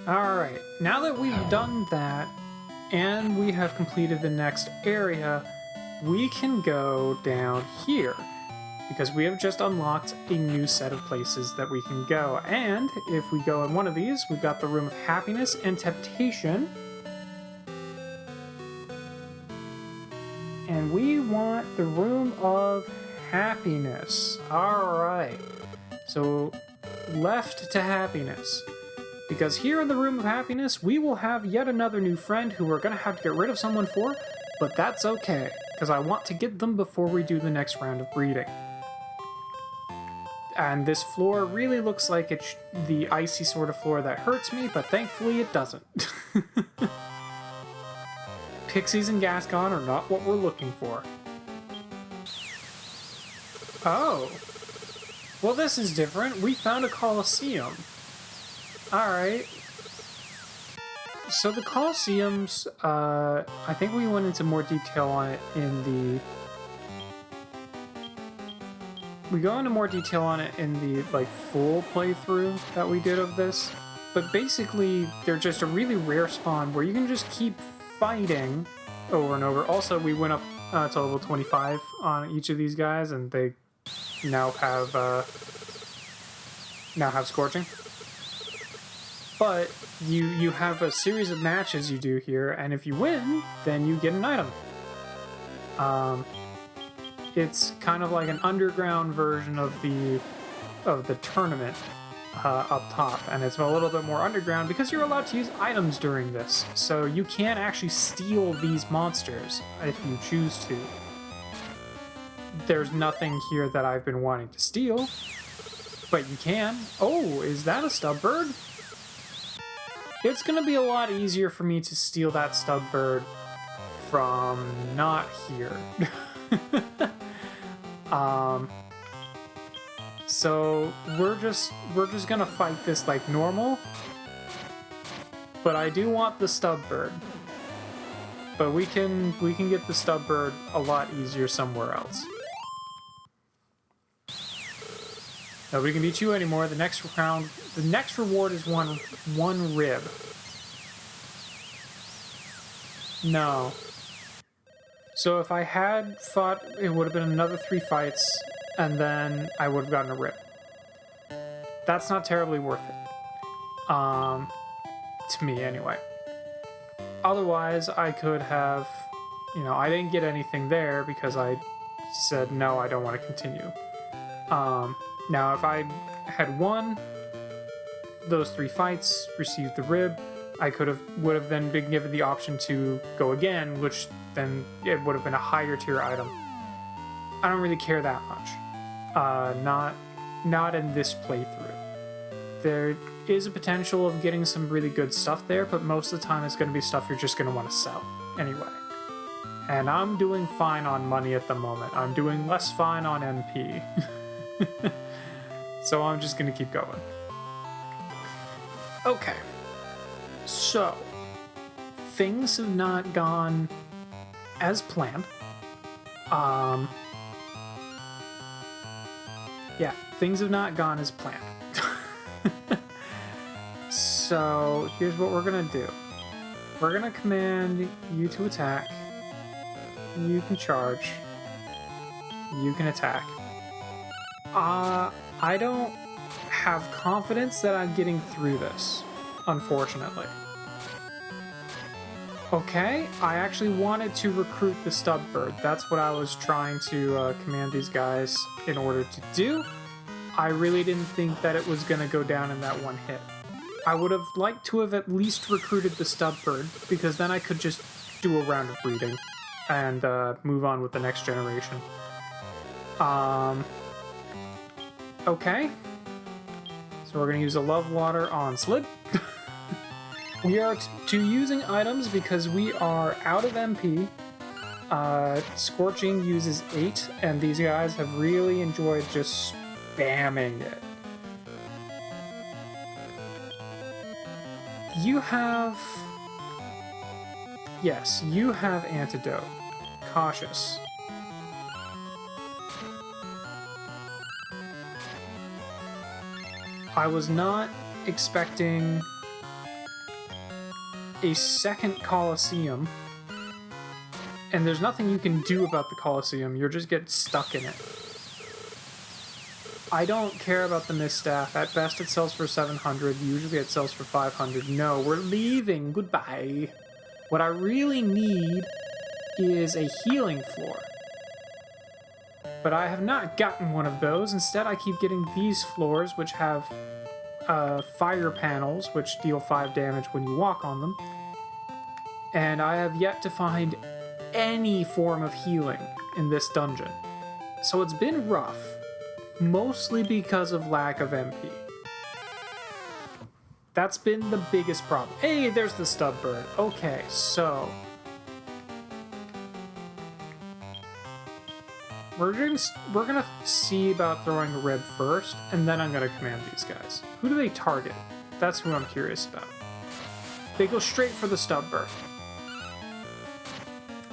Alright, now that we've done that, and we have completed the next area, we can go down here. Because we have just unlocked a new set of places that we can go. And if we go in one of these, we've got the Room of Happiness and Temptation. And we want the Room of Happiness. Alright. So, left to Happiness. Because here in the Room of Happiness, we will have yet another new friend who we're going to have to get rid of someone for, but that's okay, because I want to get them before we do the next round of breeding. And this floor really looks like it's the icy sort of floor that hurts me, but thankfully it doesn't. Pixies and Gascon are not what we're looking for. Oh. Well, this is different. We found a Colosseum. Alright. So the Colosseums, I think we went into more detail on it in the... We go into more detail on it in the, full playthrough that we did of this. But basically, they're just a really rare spawn where you can just keep fighting over and over. Also, we went up to level 25 on each of these guys, and they now have Scorching. But you have a series of matches you do here, and if you win, then you get an item. It's kind of like an underground version of the tournament up top, and it's a little bit more underground because you're allowed to use items during this. So you can actually steal these monsters if you choose to. There's nothing here that I've been wanting to steal, but you can. Oh, is that a stub bird? It's gonna be a lot easier for me to steal that stub bird from not here. So we're just gonna fight this like normal. But I do want the stub bird. But we can get the stub bird a lot easier somewhere else. Nobody can beat you anymore. The next round, the next reward is one rib. No. So if I had fought, it would have been another 3 fights, and then I would have gotten a rib. That's not terribly worth it. To me, anyway. Otherwise, I could have, I didn't get anything there because I said, no, I don't want to continue. Now, if I had won those 3 fights, received the rib, I would have then been given the option to go again, which then it would have been a higher tier item. I don't really care that much. Not in this playthrough. There is a potential of getting some really good stuff there, but most of the time it's going to be stuff you're just going to want to sell anyway. And I'm doing fine on money at the moment. I'm doing less fine on MP. So I'm just going to keep going. Okay. So, things have not gone as planned. Yeah, things have not gone as planned. So, here's what we're gonna do. We're gonna command you to attack. You can charge. You can attack. I don't have confidence that I'm getting through this, unfortunately. Okay, I actually wanted to recruit the stub bird. That's what I was trying to command these guys in order to do. I really didn't think that it was going to go down in that one hit. I would have liked to have at least recruited the stub bird, because then I could just do a round of breeding and move on with the next generation. Okay. So we're going to use a Love Water on Slid. We are to using items because we are out of MP. Scorching uses 8, and these guys have really enjoyed just spamming it. You have... Yes, you have Antidote. Cautious. I was not expecting a second Coliseum, and there's nothing you can do about the Coliseum. You're just get stuck in it. I don't care about the Misstaff. At best it sells for 700. Usually it sells for 500. No, we're leaving. Goodbye. What I really need is a healing floor. But I have not gotten one of those. Instead, I keep getting these floors, which have fire panels, which deal 5 damage when you walk on them. And I have yet to find any form of healing in this dungeon. So it's been rough. Mostly because of lack of MP. That's been the biggest problem. Hey, there's the stub bird. Okay, so we're gonna see about throwing a rib first, and then I'm gonna command these guys. Who do they target? That's who I'm curious about. They go straight for the stub bird.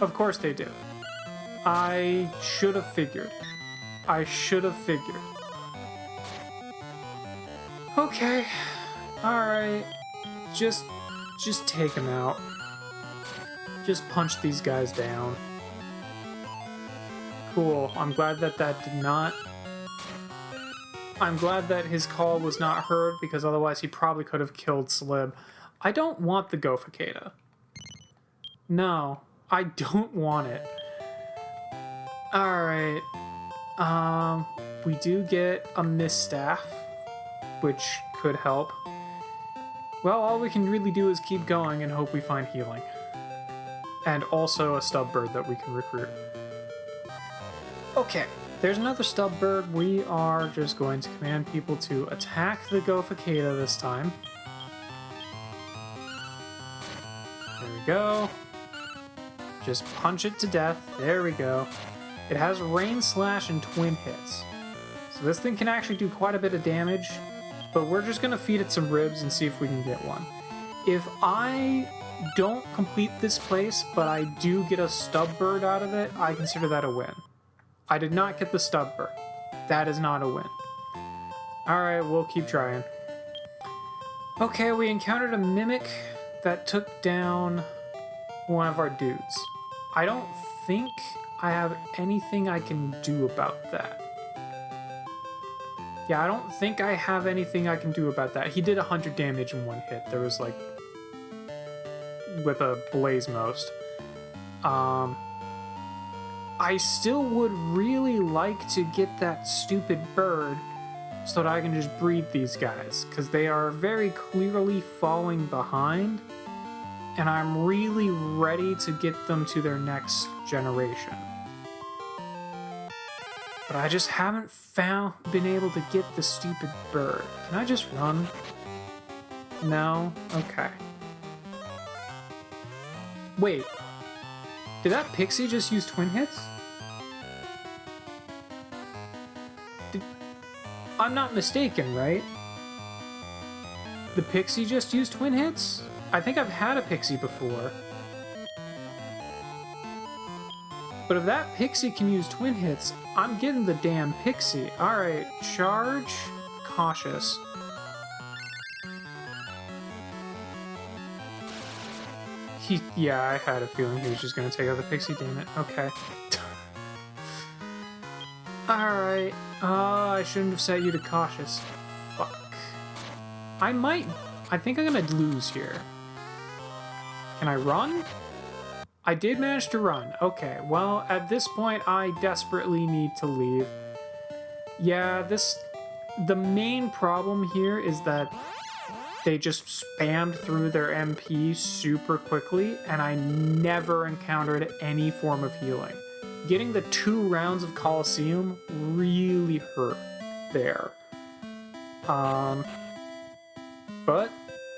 Of course they do. I should have figured. Okay. Alright. Just take him out. Just punch these guys down. Cool. I'm glad that did not... I'm glad that his call was not heard, because otherwise he probably could have killed Slib. I don't want the Gofacada. No. I don't want it. Alright. We do get a Misstaff, which could help. Well, all we can really do is keep going and hope we find healing. And also a stub bird that we can recruit. Okay, there's another stub bird. We are just going to command people to attack the Gofacada this time. There we go. Just punch it to death. There we go. It has Rain Slash and Twin Hits. So this thing can actually do quite a bit of damage, but we're just going to feed it some ribs and see if we can get one. If I don't complete this place, but I do get a stub bird out of it, I consider that a win. I did not get the stub bird. That is not a win. Alright, we'll keep trying. Okay, we encountered a Mimic that took down one of our dudes. I don't think I have anything I can do about that. Yeah, I don't think I have anything I can do about that. He did 100 damage in one hit. There was like... with a Blaze Most. I still would really like to get that stupid bird so that I can just breed these guys, because they are very clearly falling behind, and I'm really ready to get them to their next generation. But I just haven't been able to get the stupid bird. Can I just run? No? Okay. Wait. Did that pixie just use twin hits? I'm not mistaken, right? The pixie just used twin hits? I think I've had a pixie before. But if that pixie can use twin hits, I'm getting the damn pixie. Alright, charge, cautious. Yeah, I had a feeling he was just gonna take out the pixie, damn it. Okay. Alright. I shouldn't have set you to cautious. Fuck. I think I'm gonna lose here. Can I run? I did manage to run. Okay, well, at this point, I desperately need to leave. Yeah, the main problem here is that they just spammed through their MP super quickly, and I never encountered any form of healing. Getting the 2 rounds of Coliseum really hurt there. But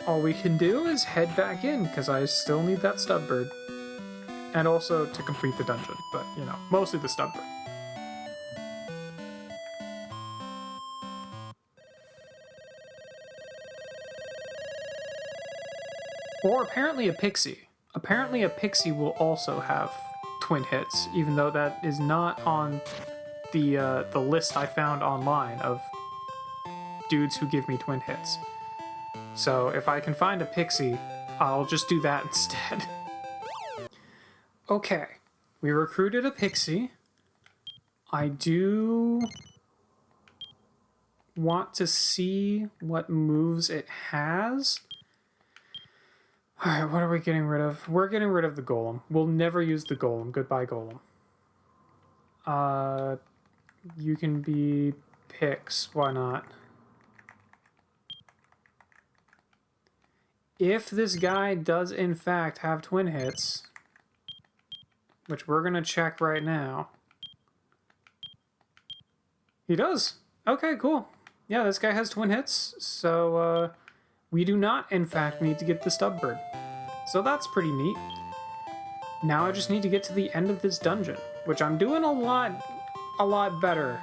all we can do is head back in, because I still need that stub bird. And also to complete the dungeon, but, you know, mostly the stub bird. Or apparently a pixie. Apparently a pixie will also have twin hits, even though that is not on the list I found online of dudes who give me twin hits. So if I can find a pixie, I'll just do that instead. Okay, we recruited a pixie. I do want to see what moves it has. Alright, what are we getting rid of? We're getting rid of the golem. We'll never use the golem. Goodbye, golem. You can be Pix. Why not? If this guy does in fact have twin hits, which we're going to check right now. He does. Okay, cool. Yeah, this guy has twin hits, so we do not in fact need to get the stub bird. So that's pretty neat. Now I just need to get to the end of this dungeon, which I'm doing a lot better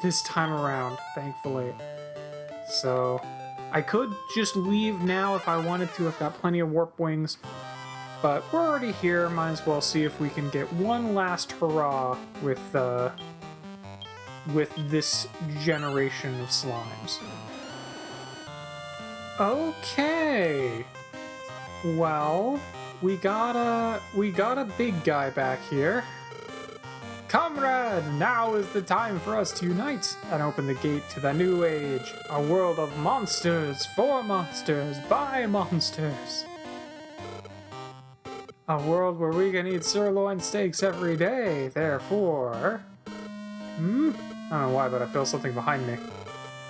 this time around, thankfully. So I could just leave now if I wanted to. I've got plenty of warp wings, but we're already here. Might as well see if we can get one last hurrah with this generation of slimes. Okay. Well, we got a big guy back here. Comrade, now is the time for us to unite and open the gate to the new age. A world of monsters, for monsters, by monsters. A world where we can eat sirloin steaks every day, therefore... I don't know why, but I feel something behind me.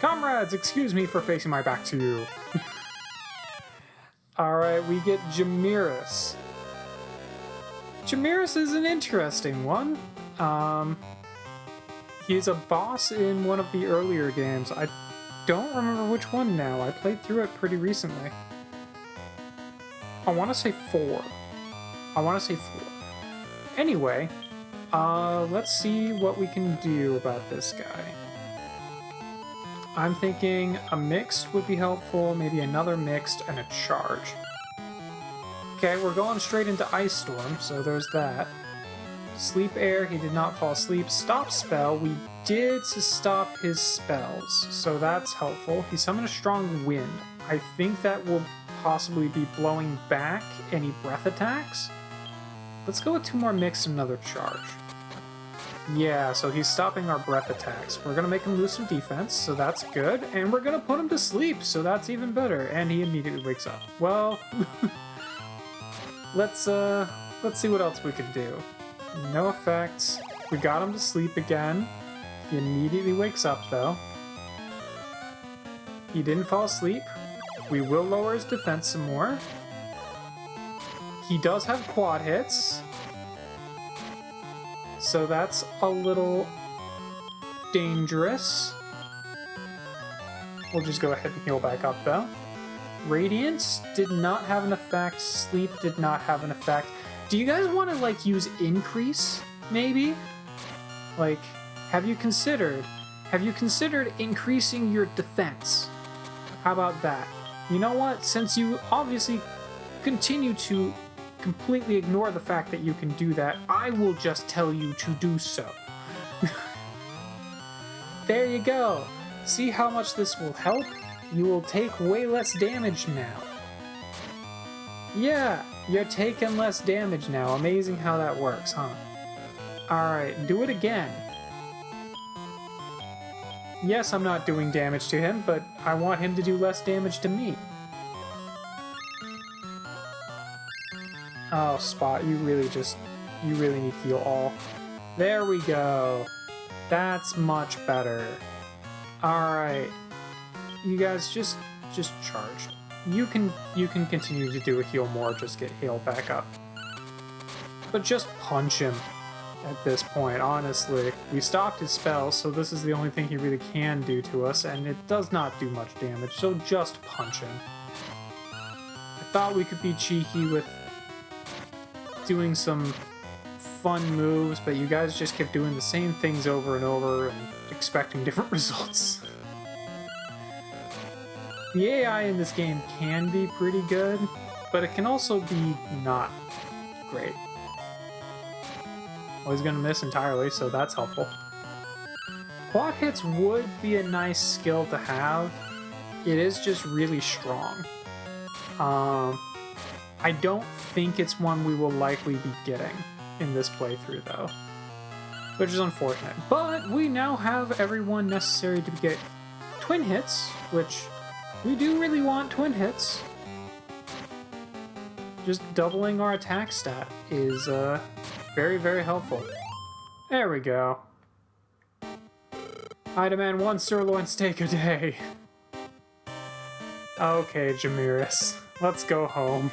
Comrades, excuse me for facing my back to you. Alright, we get Jamiris. Jamiris is an interesting one. He's a boss in one of the earlier games. I don't remember which one now. I played through it pretty recently. I want to say 4. Anyway, let's see what we can do about this guy. I'm thinking a mixed would be helpful, maybe another mixed and a charge. Okay, we're going straight into Ice Storm, so there's that. Sleep Air, he did not fall asleep. Stop Spell, we did to stop his spells, so that's helpful. He summoned a Strong Wind. I think that will possibly be blowing back any breath attacks. Let's go with 2 more mixed and another charge. Yeah, so he's stopping our breath attacks. We're gonna make him lose some defense, so that's good. And we're gonna put him to sleep, so that's even better. And he immediately wakes up. Well, let's see what else we can do. No effects. We got him to sleep again. He immediately wakes up, though. He didn't fall asleep. We will lower his defense some more. He does have quad hits. So that's a little dangerous. We'll just go ahead and heal back up, though. Radiance did not have an effect. Sleep did not have an effect. Do you guys want to, like, use Increase, maybe? Like, have you considered increasing your defense? How about that? You know what? Since you obviously continue to completely ignore the fact that you can do that, I will just tell you to do so. There you go. See how much this will help? You will take way less damage now. Yeah, you're taking less damage now. Amazing how that works, huh? Alright, do it again. Yes, I'm not doing damage to him, but I want him to do less damage to me. Oh, Spot, you really need to heal all. There we go. That's much better. Alright. You guys just charge. You can continue to do a heal more, just get healed back up. But just punch him at this point, honestly. We stopped his spells, so this is the only thing he really can do to us, and it does not do much damage, so just punch him. I thought we could be cheeky with doing some fun moves, but you guys just kept doing the same things over and over and expecting different results. The AI in this game can be pretty good, but it can also be not great. Well, he's gonna miss entirely, so that's helpful. Quad hits would be a nice skill to have. It is just really strong. I don't think it's one we will likely be getting in this playthrough, though, which is unfortunate. But we now have everyone necessary to get twin hits, which we do really want twin hits. Just doubling our attack stat is very, very helpful. There we go. I demand 1 sirloin steak a day. Okay, Jamiris, let's go home.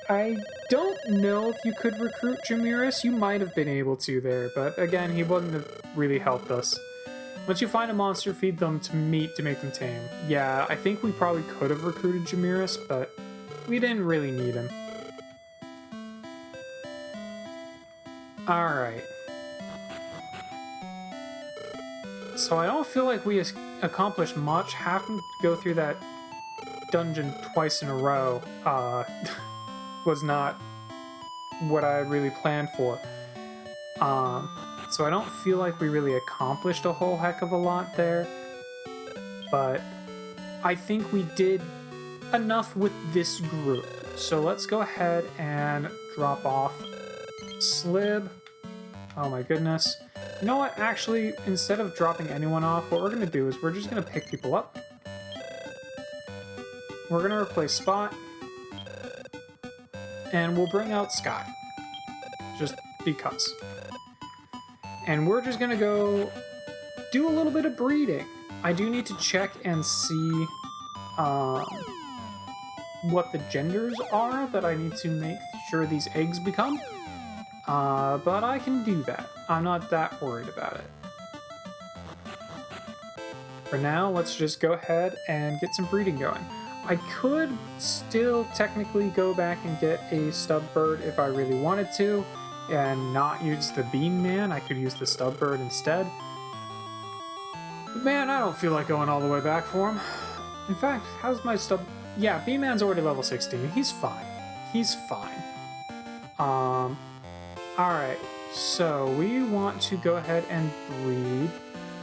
I don't know if you could recruit Jamiris. You might have been able to there, but again, he wouldn't have really helped us. Once you find a monster, feed them to meat to make them tame. Yeah, I think we probably could have recruited Jamiris, but we didn't really need him. Alright. So I don't feel like we accomplished much. Having to go through that dungeon twice in a row was not what I really planned for. So I don't feel like we really accomplished a whole heck of a lot there. But I think we did enough with this group. So let's go ahead and drop off Slib. Oh my goodness. You know what? Actually, instead of dropping anyone off, what we're going to do is we're just going to pick people up. We're going to replace Spot. And we'll bring out Sky. Just because. And we're just going to go do a little bit of breeding. I do need to check and see what the genders are that I need to make sure these eggs become. But I can do that. I'm not that worried about it. For now, let's just go ahead and get some breeding going. I could still technically go back and get a stub bird if I really wanted to, and not use the Bean Man. I could use the stub bird instead. But man, I don't feel like going all the way back for him. In fact, how's my stub... Yeah, Bean Man's already level 16. He's fine. He's fine. Alright, so we want to go ahead and breed.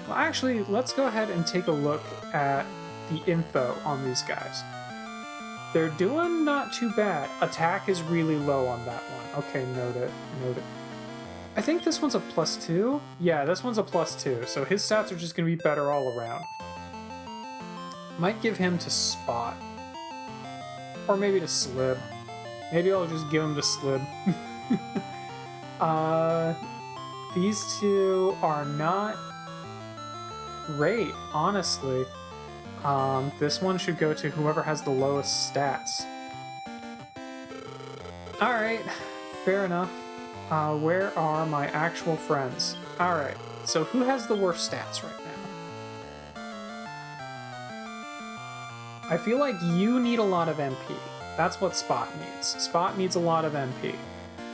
Well, actually, let's go ahead and take a look at the info on these guys. They're doing not too bad. Attack is really low on that one. Okay, noted. I think this one's a +2. Yeah, this one's a +2, so his stats are just going to be better all around. Might give him to Spot. Or maybe to Slib. Maybe I'll just give him to Slib. These two are not great, honestly. This one should go to whoever has the lowest stats. Alright, fair enough. Where are my actual friends? Alright, so who has the worst stats right now? I feel like you need a lot of MP. That's what Spot needs. Spot needs a lot of MP.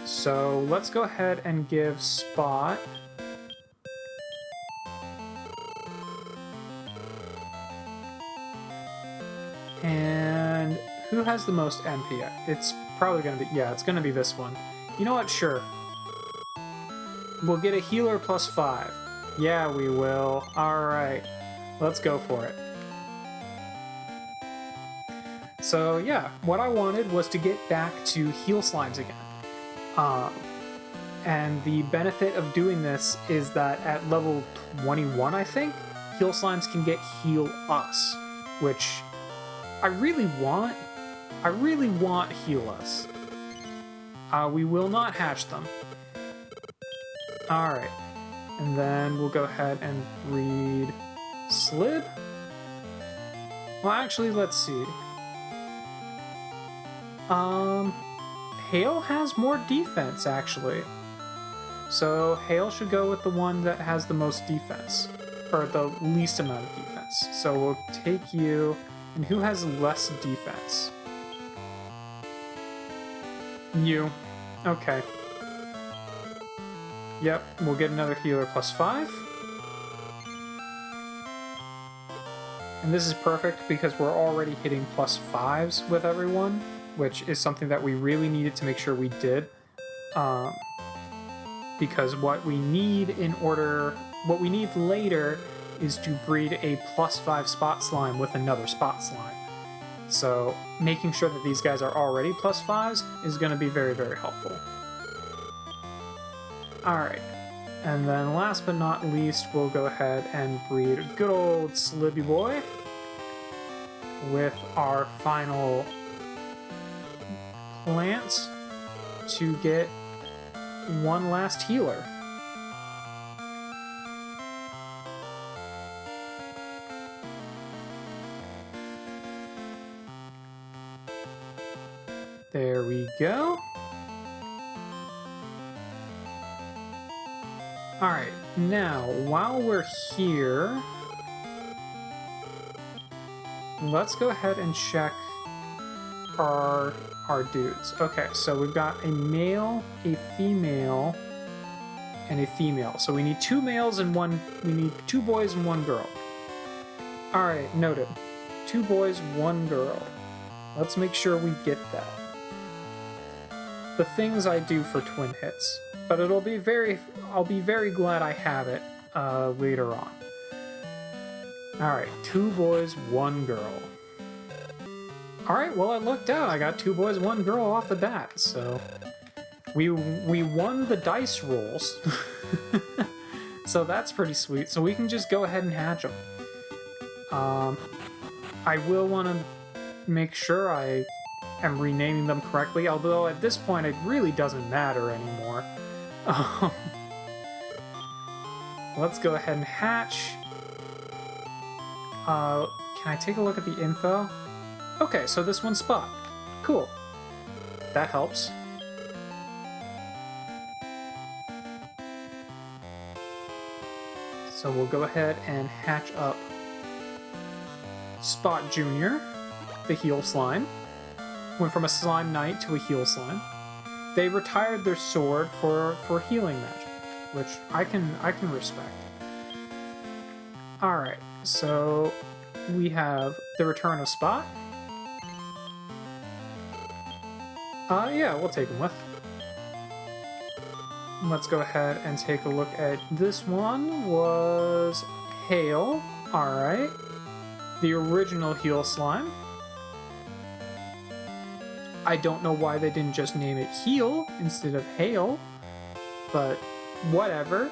So let's go ahead and give Spot... And who has the most MP? It's probably going to be... Yeah, it's going to be this one. You know what? Sure. We'll get a healer +5. Yeah, we will. Alright. Let's go for it. So, yeah. What I wanted was to get back to heal slimes again. And the benefit of doing this is that at level 21, I think, heal slimes can get heal us, which I really want. I really want heal us. We will not hatch them. Alright. And then we'll go ahead and breed Slib. Well, actually, let's see. Hale has more defense, actually. So Hale should go with the one that has the most defense. Or the least amount of defense. So we'll take you... And who has less defense? You. Okay. Yep, we'll get another healer +5. And this is perfect because we're already hitting +5s with everyone, which is something that we really needed to make sure we did. Because what we need later is to breed a +5 spot slime with another spot slime. So making sure that these guys are already +5s is going to be very, very helpful. Alright, and then last but not least, we'll go ahead and breed a good old Slibby boy with our final plant to get one last healer. There we go. Alright, now, while we're here, let's go ahead and check our dudes. Okay, so we've got a male, a female, and a female. So we need 2 males and we need 2 boys and 1 girl. Alright, noted. 2 boys, 1 girl. Let's make sure we get that. The things I do for twin hits, but I'll be very glad I have it later on. Alright, 2 boys, 1 girl. Alright, well I lucked out. I got 2 boys, 1 girl off the bat, so we won the dice rolls. So that's pretty sweet. So we can just go ahead and hatch them. I will want to make sure I am renaming them correctly, although at this point it really doesn't matter anymore. Let's go ahead and hatch. Can I take a look at the info? Okay, so this one's Spot. Cool. That helps. So we'll go ahead and hatch up Spot Jr., the heal slime. Went from a slime knight to a heal slime. They retired their sword for healing magic, which I can respect. Alright, so we have the return of Spot. Yeah, we'll take him with. Let's go ahead and take a look at this one. Was Hail. Alright. The original heal slime. I don't know why they didn't just name it Heal instead of Hail, but whatever.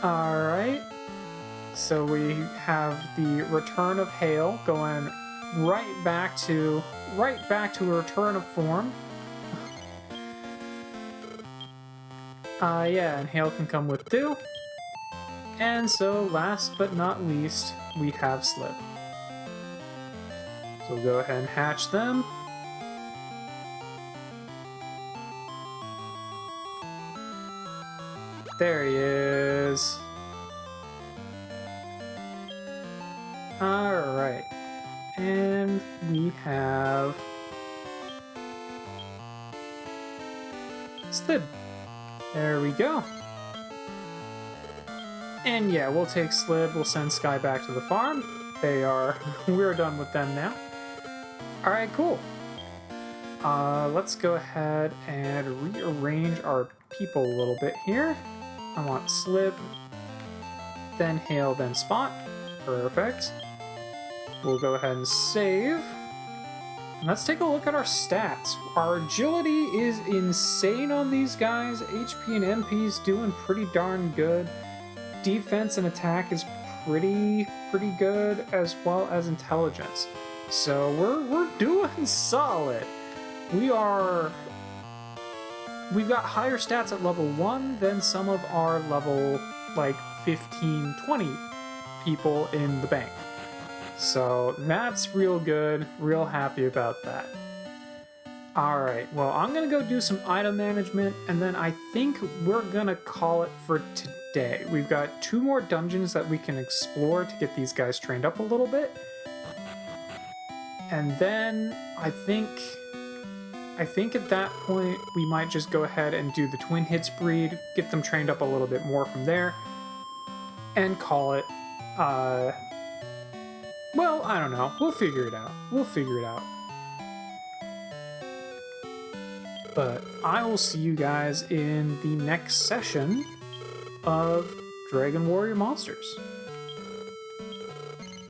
Alright, so we have the return of Hail going right back to a return of form. Yeah, and Hail can come with 2. And so last but not least, we have Slip. So we'll go ahead and hatch them. There he is. Alright. And we have Slib. There we go. And yeah, we'll take Slib, we'll send Sky back to the farm. We're done with them now. Alright, cool. Let's go ahead and rearrange our people a little bit here. I want Slib, then Hail, then Spot. Perfect. We'll go ahead and save. And let's take a look at our stats. Our agility is insane on these guys. HP and MP is doing pretty darn good. Defense and attack is pretty good, as well as intelligence. So we're doing solid. We've got higher stats at level 1 than some of our level like 15, 20 people in the bank. So that's real good, real happy about that. Alright, well I'm gonna go do some item management, and then I think we're gonna call it for today. We've got 2 more dungeons that we can explore to get these guys trained up a little bit. And then I think at that point we might just go ahead and do the twin hits breed, get them trained up a little bit more from there, and call it, well, I don't know. We'll figure it out. But I will see you guys in the next session of Dragon Warrior Monsters.